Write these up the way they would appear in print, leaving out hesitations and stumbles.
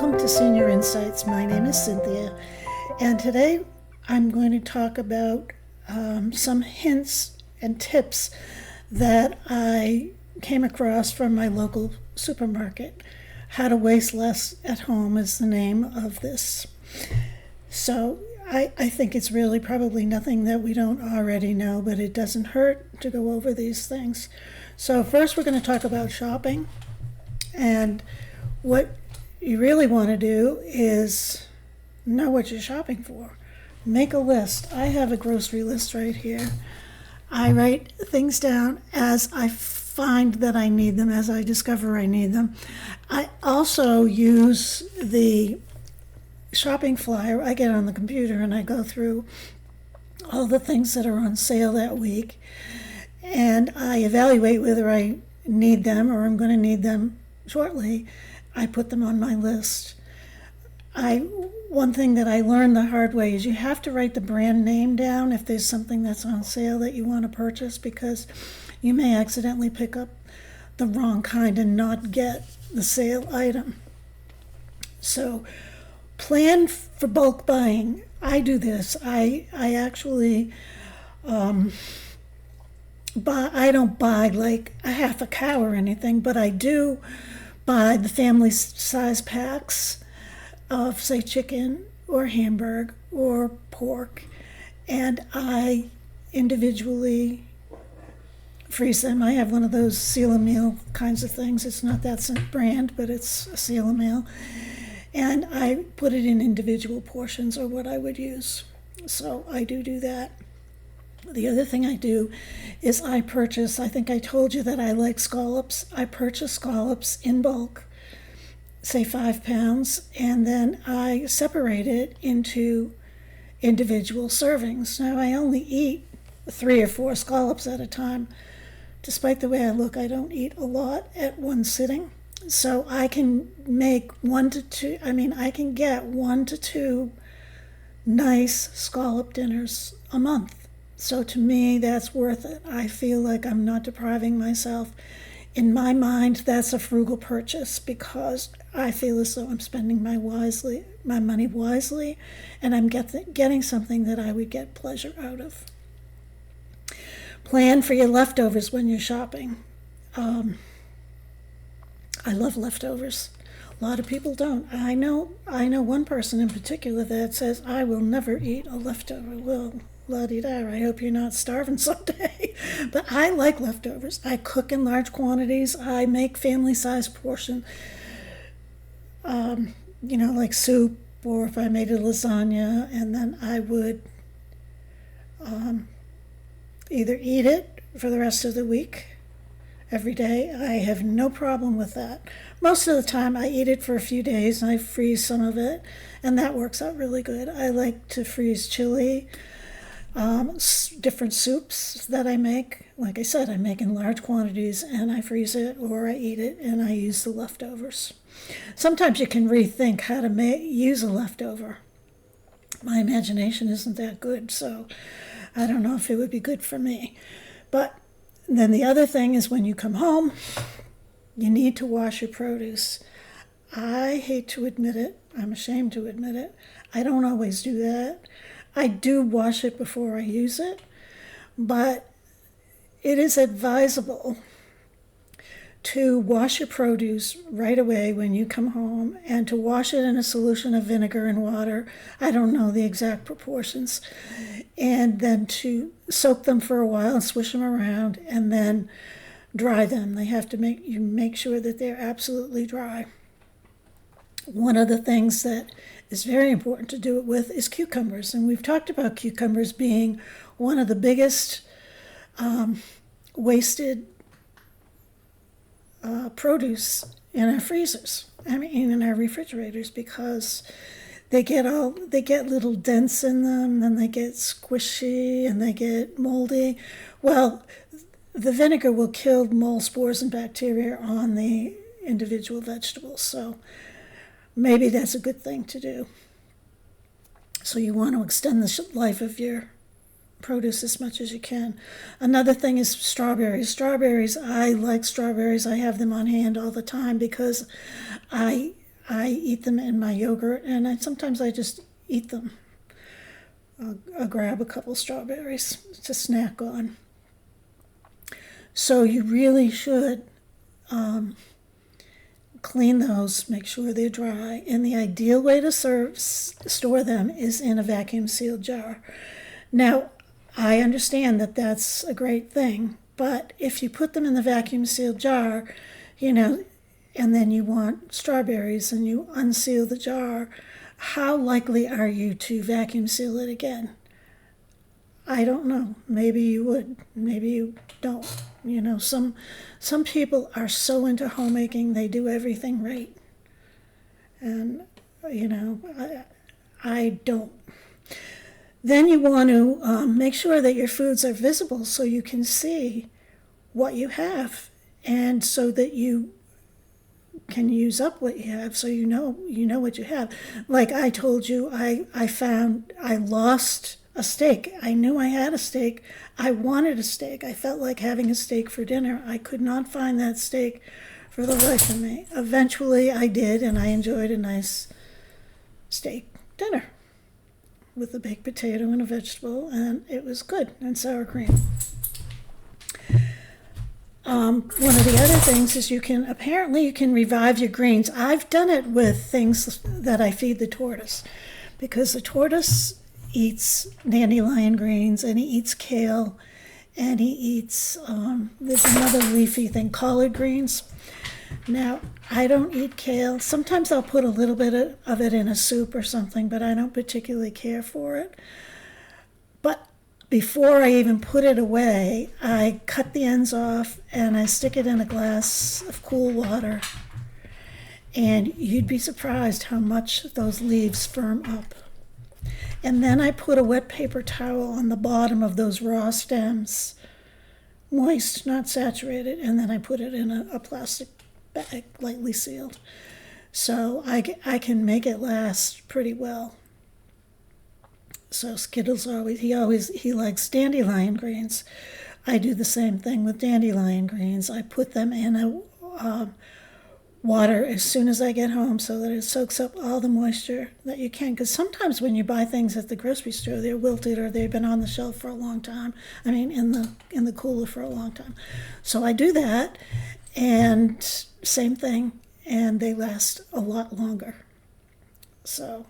Welcome to Senior Insights. My name is Cynthia, and today I'm going to talk about some hints and tips that I came across from my local supermarket. How to Waste Less at Home is the name of this. So I think it's really probably nothing that we don't already know, but it doesn't hurt to go over these things. So first we're going to talk about shopping, and what you really want to do is know what you're shopping for. Make a list. I have a grocery list right here. I write things down as I find that I need them, as I discover I need them. I also use the shopping flyer. I get on the computer and I go through all the things that are on sale that week, and I evaluate whether I need them or I'm going to need them shortly. I put them on my list. One thing that I learned the hard way is you have to write the brand name down if there's something that's on sale that you want to purchase, because you may accidentally pick up the wrong kind and not get the sale item. So plan for bulk buying. I do this. I actually I don't buy like a half a cow or anything, but I do buy the family size packs of, say, chicken or hamburger or pork, and I individually freeze them. I have one of those Seal a Meal kinds of things. It's not that brand, but it's a Seal a Meal, and I put it in individual portions, or what I would use. So I do that. The other thing I do is I purchase, I think I told you that I like scallops. I purchase scallops in bulk, say 5 pounds, and then I separate it into individual servings. Now, I only eat 3 or 4 scallops at a time. Despite the way I look, I don't eat a lot at one sitting. So I can make I can get 1 to 2 nice scallop dinners a month. So to me, that's worth it. I feel like I'm not depriving myself. In my mind, that's a frugal purchase, because I feel as though I'm spending my money wisely, and I'm getting something that I would get pleasure out of. Plan for your leftovers when you're shopping. I love leftovers. A lot of people don't. I know one person in particular that says, I will never eat a leftover. Well, la-di-da, I hope you're not starving someday. But I like leftovers. I cook in large quantities. I make family-sized portion, like soup, or if I made a lasagna, and then I would either eat it for the rest of the week, every day. I have no problem with that. Most of the time I eat it for a few days and I freeze some of it, and that works out really good. I like to freeze chili, different soups that I make. Like I said, I make in large quantities and I freeze it, or I eat it and I use the leftovers. Sometimes you can rethink how to use a leftover. My imagination isn't that good, so I don't know if it would be good for me. But then the other thing is, when you come home, you need to wash your produce. I hate to admit it. I'm ashamed to admit it. I don't always do that. I do wash it before I use it, but it is advisable to wash your produce right away when you come home, and to wash it in a solution of vinegar and water. I don't know the exact proportions. And then to soak them for a while and swish them around, and then dry them. They have to make sure that they're absolutely dry. One of the things that is very important to do it with is cucumbers. And we've talked about cucumbers being one of the biggest wasted produce in our freezers. In our refrigerators, because they get little dents in them, and they get squishy and they get moldy. Well, the vinegar will kill mold spores and bacteria on the individual vegetables, so maybe that's a good thing to do. So you want to extend the life of your produce as much as you can. Another thing is strawberries. I like strawberries. I have them on hand all the time because I I eat them in my yogurt, and sometimes I just eat them. I'll grab a couple strawberries to snack on. So you really should clean those, make sure they're dry, and the ideal way to store them is in a vacuum sealed jar. Now, I understand that that's a great thing, but if you put them in the vacuum sealed jar, and then you want strawberries and you unseal the jar, how likely are you to vacuum seal it again? I don't know. Maybe you would. Maybe you don't. Some people are so into homemaking, they do everything right. And, I don't. Then you want to make sure that your foods are visible so you can see what you have, and so that you can use up what you have, so you know what you have. Like I told you, I lost a steak. I knew I had a steak. I wanted a steak. I felt like having a steak for dinner. I could not find that steak for the life of me. Eventually I did, and I enjoyed a nice steak dinner with a baked potato and a vegetable, and it was good, and sour cream. One of the other things is you can revive your greens. I've done it with things that I feed the tortoise, because the tortoise eats dandelion greens, and he eats kale, and he eats, there's another leafy thing, collard greens. Now, I don't eat kale. Sometimes I'll put a little bit of it in a soup or something, but I don't particularly care for it. But before I even put it away, I cut the ends off and I stick it in a glass of cool water. And you'd be surprised how much those leaves firm up. And then I put a wet paper towel on the bottom of those raw stems, moist, not saturated, and then I put it in a plastic bag, lightly sealed. So I can make it last pretty well. So Skittles he likes dandelion greens. I do the same thing with dandelion greens. I put them in a water as soon as I get home so that it soaks up all the moisture that you can. Because sometimes when you buy things at the grocery store, they're wilted or they've been on the shelf for a long time. I mean, in the cooler for a long time. So I do that, and same thing, and they last a lot longer. So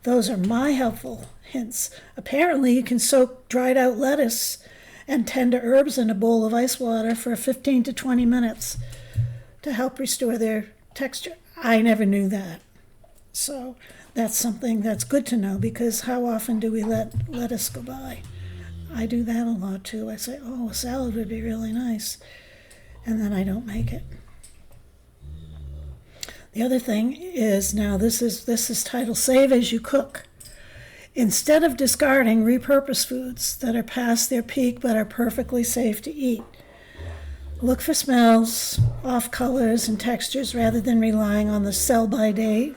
those are my helpful hints. Apparently, you can soak dried out lettuce and tender herbs in a bowl of ice water for 15 to 20 minutes to help restore their texture. I never knew that. So that's something that's good to know, because how often do we let lettuce go by? I do that a lot too. I say, a salad would be really nice, and then I don't make it. The other thing is, now this is titled Save as You Cook. Instead of discarding, repurpose foods that are past their peak but are perfectly safe to eat. Look for smells, off colors, and textures rather than relying on the sell-by date.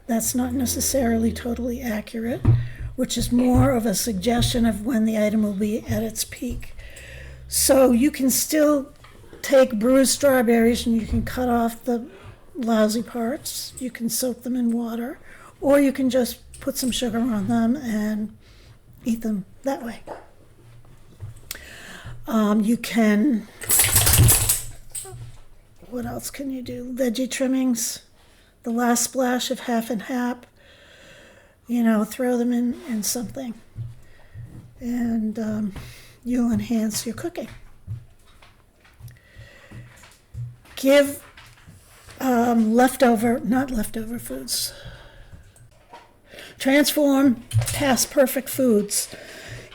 That's not necessarily totally accurate, which is more of a suggestion of when the item will be at its peak. So you can still take bruised strawberries and you can cut off the lousy parts. You can soak them in water, or you can just put some sugar on them and eat them that way. You can, what else can you do? Veggie trimmings, the last splash of half and half, throw them in something, and you'll enhance your cooking. Give not leftover foods. Transform past perfect foods.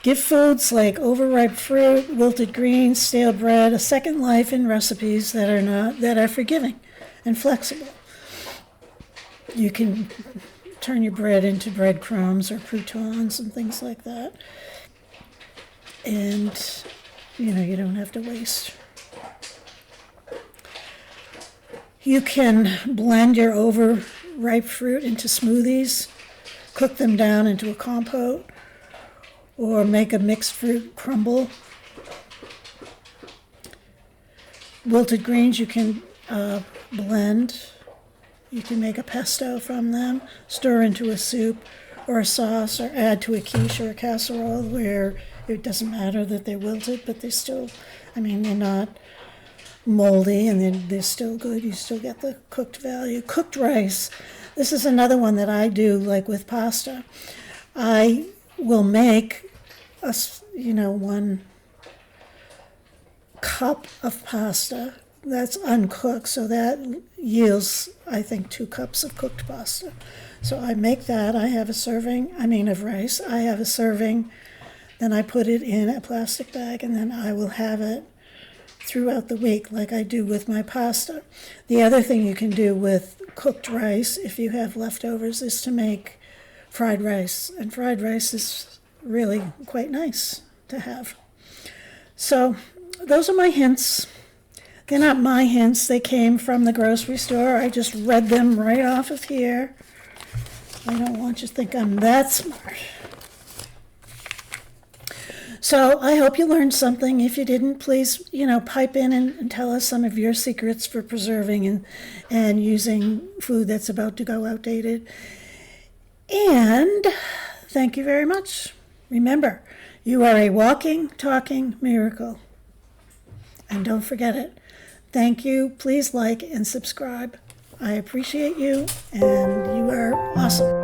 Give foods like overripe fruit, wilted greens, stale bread a second life in recipes that are forgiving and flexible. You can turn your bread into breadcrumbs or croutons and things like that. And you don't have to waste. You can blend your overripe fruit into smoothies, cook them down into a compote, or make a mixed fruit crumble. Wilted greens you can blend You can make a pesto from them, stir into a soup or a sauce, or add to a quiche or a casserole where it doesn't matter that they're wilted, but they're still, they're not moldy and they're still good. You still get the cooked value. Cooked rice. This is another one that I do, like with pasta. I will make 1 cup of pasta that's uncooked, so that yields, I think, 2 cups of cooked pasta. So I make that. I have a serving, of rice. I have a serving. Then I put it in a plastic bag, and then I will have it throughout the week like I do with my pasta. The other thing you can do with cooked rice, if you have leftovers, is to make fried rice. And fried rice is really quite nice to have. So those are my hints. They're not my hints. They came from the grocery store. I just read them right off of here. I don't want you to think I'm that smart. So I hope you learned something. If you didn't, please, pipe in and tell us some of your secrets for preserving and using food that's about to go outdated. And thank you very much. Remember, you are a walking, talking miracle. And don't forget it. Thank you. Please like and subscribe. I appreciate you, and you are awesome.